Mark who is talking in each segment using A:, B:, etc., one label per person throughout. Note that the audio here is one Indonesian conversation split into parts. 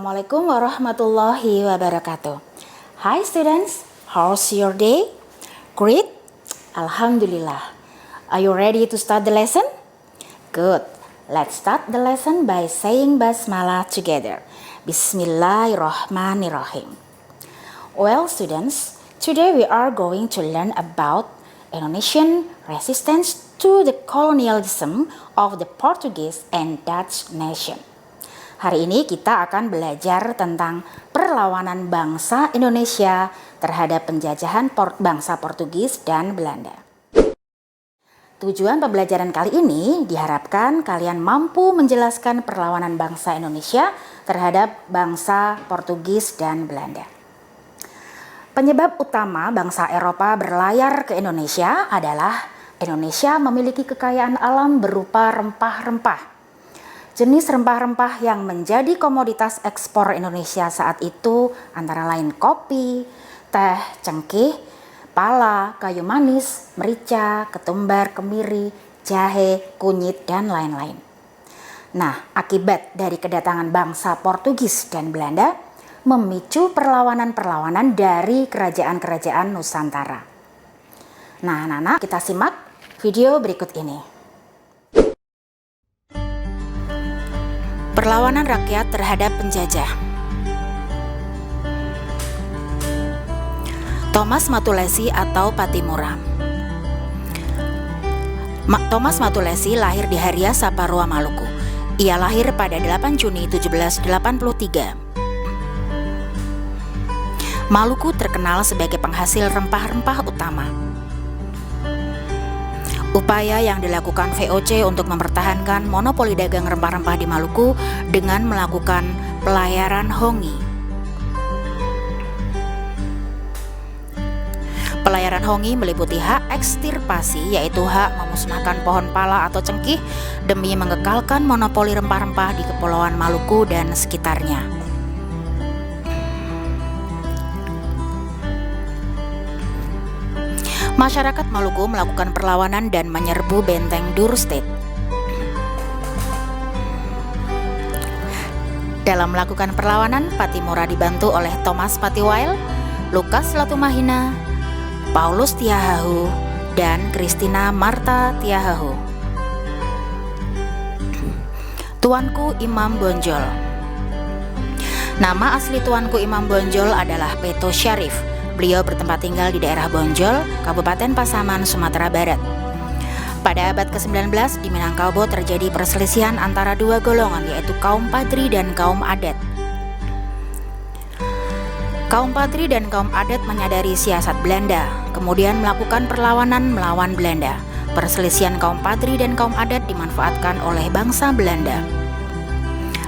A: Assalamualaikum warahmatullahi wabarakatuh. Hi students, how's your day? Great? Alhamdulillah. Are you ready to start the lesson? Good. Let's start the lesson by saying basmalah together. Bismillahirrahmanirrahim. Well students, today we are going to learn about Indonesian resistance to the colonialism of the Portuguese and Dutch nation. Hari ini kita akan belajar tentang perlawanan bangsa Indonesia terhadap penjajahan bangsa Portugis dan Belanda. Tujuan pembelajaran kali ini diharapkan kalian mampu menjelaskan perlawanan bangsa Indonesia terhadap bangsa Portugis dan Belanda. Penyebab utama bangsa Eropa berlayar ke Indonesia adalah Indonesia memiliki kekayaan alam berupa rempah-rempah. Jenis rempah-rempah yang menjadi komoditas ekspor Indonesia saat itu antara lain kopi, teh, cengkeh, pala, kayu manis, merica, ketumbar, kemiri, jahe, kunyit, dan lain-lain. Nah, akibat dari kedatangan bangsa Portugis dan Belanda memicu perlawanan-perlawanan dari kerajaan-kerajaan Nusantara. Nah, anak-anak, kita simak video berikut ini. Perlawanan rakyat terhadap penjajah. Thomas Matulesi atau Patimura. Thomas Matulesi lahir di Haria, Saparua, Maluku. Ia lahir pada 8 Juni 1783. Maluku terkenal sebagai penghasil rempah-rempah utama. Upaya yang dilakukan VOC untuk mempertahankan monopoli dagang rempah-rempah di Maluku dengan melakukan pelayaran hongi. Pelayaran hongi meliputi hak ekstirpasi, yaitu hak memusnahkan pohon pala atau cengkih demi mengekalkan monopoli rempah-rempah di Kepulauan Maluku dan sekitarnya. Masyarakat Maluku melakukan perlawanan dan menyerbu benteng Durstedt. Dalam melakukan perlawanan, Patimura dibantu oleh Thomas Patiwail, Lukas Latumahina, Paulus Tiahahu, dan Christina Marta Tiahahu. Tuanku Imam Bonjol. Nama asli Tuanku Imam Bonjol adalah Peto Syarif. Beliau bertempat tinggal di daerah Bonjol, Kabupaten Pasaman, Sumatera Barat. Pada abad ke-19 di Minangkabau terjadi perselisihan antara dua golongan, yaitu kaum Padri dan kaum adat. Kaum Padri dan kaum adat menyadari siasat Belanda, kemudian melakukan perlawanan melawan Belanda. Perselisihan kaum Padri dan kaum adat dimanfaatkan oleh bangsa Belanda.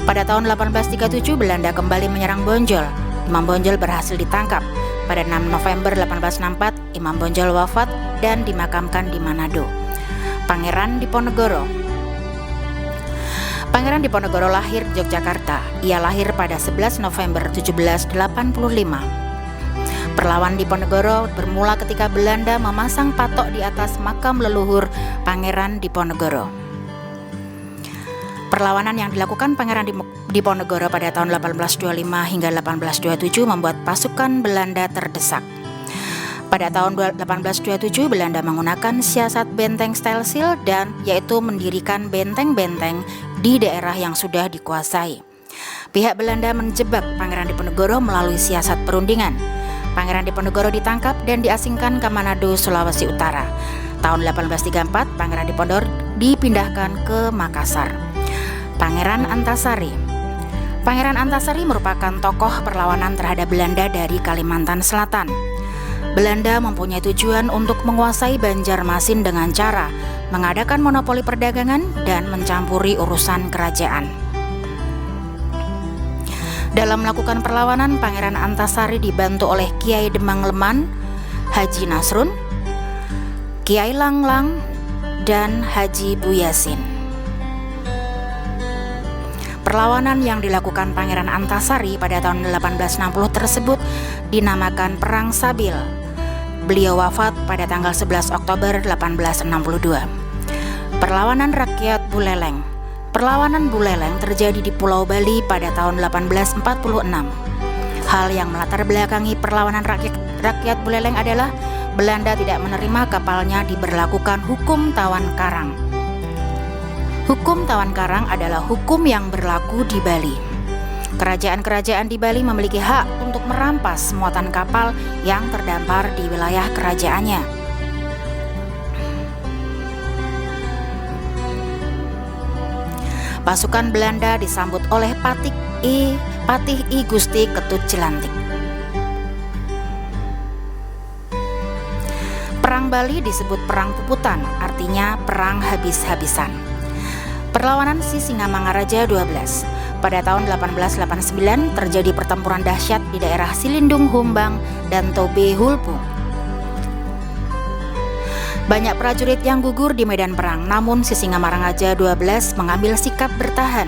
A: Pada tahun 1837 Belanda kembali menyerang Bonjol. Imam Bonjol berhasil ditangkap. Pada 6 November 1864, Imam Bonjol wafat dan dimakamkan di Manado. Pangeran Diponegoro. Pangeran Diponegoro lahir di Yogyakarta. Ia lahir pada 11 November 1785. Perlawanan Diponegoro bermula ketika Belanda memasang patok di atas makam leluhur Pangeran Diponegoro. Perlawanan yang dilakukan Pangeran Diponegoro pada tahun 1825 hingga 1827 membuat pasukan Belanda terdesak. Pada tahun 1827 Belanda menggunakan siasat benteng Stelsel dan yaitu mendirikan benteng-benteng di daerah yang sudah dikuasai. Pihak Belanda menjebak Pangeran Diponegoro melalui siasat perundingan. Pangeran Diponegoro ditangkap dan diasingkan ke Manado, Sulawesi Utara. Tahun 1834 Pangeran Diponegoro dipindahkan ke Makassar. Pangeran Antasari. Pangeran Antasari merupakan tokoh perlawanan terhadap Belanda dari Kalimantan Selatan. Belanda mempunyai tujuan untuk menguasai Banjarmasin dengan cara mengadakan monopoli perdagangan dan mencampuri urusan kerajaan. Dalam melakukan perlawanan, Pangeran Antasari dibantu oleh Kiai Demang Leman, Haji Nasrun, Kiai Langlang, dan Haji Buyasin. Perlawanan yang dilakukan Pangeran Antasari pada tahun 1860 tersebut dinamakan Perang Sabil. Beliau wafat pada tanggal 11 Oktober 1862. Perlawanan rakyat Buleleng. Perlawanan Buleleng terjadi di Pulau Bali pada tahun 1846. Hal yang melatar belakangi perlawanan rakyat Buleleng adalah Belanda tidak menerima kapalnya diberlakukan hukum tawan karang. Hukum tawan karang adalah hukum yang berlaku di Bali. Kerajaan-kerajaan di Bali memiliki hak untuk merampas muatan kapal yang terdampar di wilayah kerajaannya. Pasukan Belanda disambut oleh Patih I Gusti Ketut Jelantik. Perang Bali disebut Perang Puputan, artinya perang habis-habisan. Perlawanan Sisingamangaraja 12. Pada tahun 1889 terjadi pertempuran dahsyat di daerah Silindung Humbang dan Tobe Hulpung. Banyak prajurit yang gugur di medan perang, namun Sisingamangaraja 12 mengambil sikap bertahan.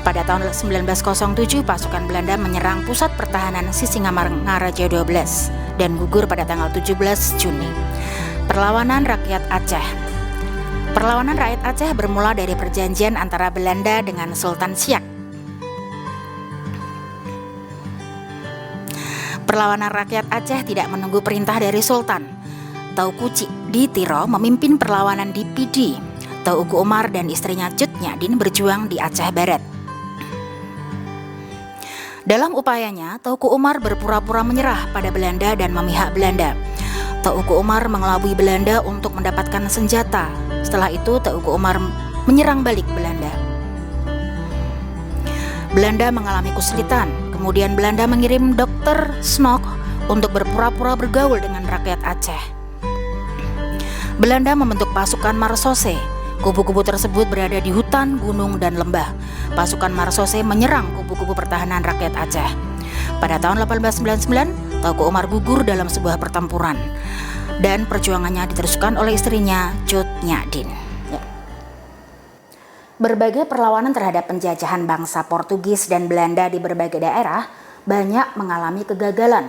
A: Pada tahun 1907 pasukan Belanda menyerang pusat pertahanan Sisingamangaraja 12 dan gugur pada tanggal 17 Juni. Perlawanan rakyat Aceh. Perlawanan rakyat Aceh bermula dari perjanjian antara Belanda dengan Sultan Siak. Perlawanan rakyat Aceh tidak menunggu perintah dari Sultan. Teuku Ditiro memimpin perlawanan di Pidi. Teuku Umar dan istrinya Cut Nyadin berjuang di Aceh Barat. Dalam upayanya, Teuku Umar berpura-pura menyerah pada Belanda dan memihak Belanda. Teuku Umar mengelabui Belanda untuk mendapatkan senjata. Setelah itu, Teuku Umar menyerang balik Belanda. Belanda mengalami kesulitan. Kemudian Belanda mengirim Dr. Snok untuk berpura-pura bergaul dengan rakyat Aceh. Belanda membentuk pasukan Marsose. Kubu-kubu tersebut berada di hutan, gunung, dan lembah. Pasukan Marsose menyerang kubu-kubu pertahanan rakyat Aceh. Pada tahun 1899, Teuku Umar gugur dalam sebuah pertempuran dan perjuangannya diteruskan oleh istrinya Cut Nyadin. Berbagai perlawanan terhadap penjajahan bangsa Portugis dan Belanda di berbagai daerah banyak mengalami kegagalan.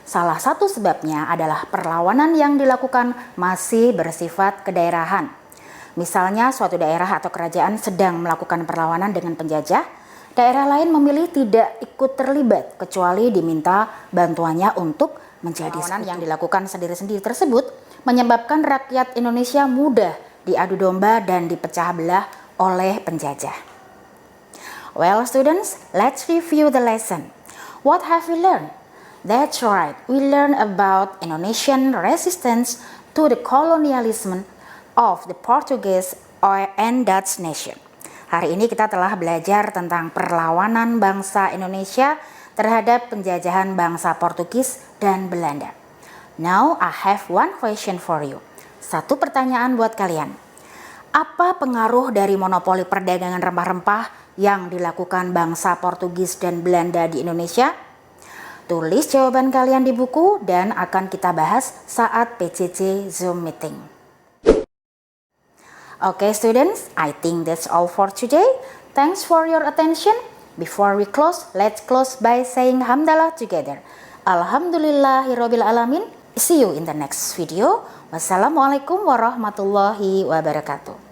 A: Salah satu sebabnya adalah perlawanan yang dilakukan masih bersifat kedaerahan. Misalnya suatu daerah atau kerajaan sedang melakukan perlawanan dengan penjajah, daerah lain memilih tidak ikut terlibat kecuali diminta bantuannya untuk menjadi sekutu. Yang dilakukan sendiri-sendiri tersebut menyebabkan rakyat Indonesia mudah diadu domba dan dipecah belah oleh penjajah. Well students, let's review the lesson. What have we learned? That's right, we learned about Indonesian resistance to the colonialism of the Portuguese and Dutch nation. Hari ini kita telah belajar tentang perlawanan bangsa Indonesia terhadap penjajahan bangsa Portugis dan Belanda. Now I have one question for you. Satu pertanyaan buat kalian. Apa pengaruh dari monopoli perdagangan rempah-rempah yang dilakukan bangsa Portugis dan Belanda di Indonesia? Tulis jawaban kalian di buku dan akan kita bahas saat PCC Zoom meeting. Okay students, I think that's all for today. Thanks for your attention. Before we close, let's close by saying hamdalah together. Alhamdulillahirabbil alamin. See you in the next video. Wassalamualaikum warahmatullahi wabarakatuh.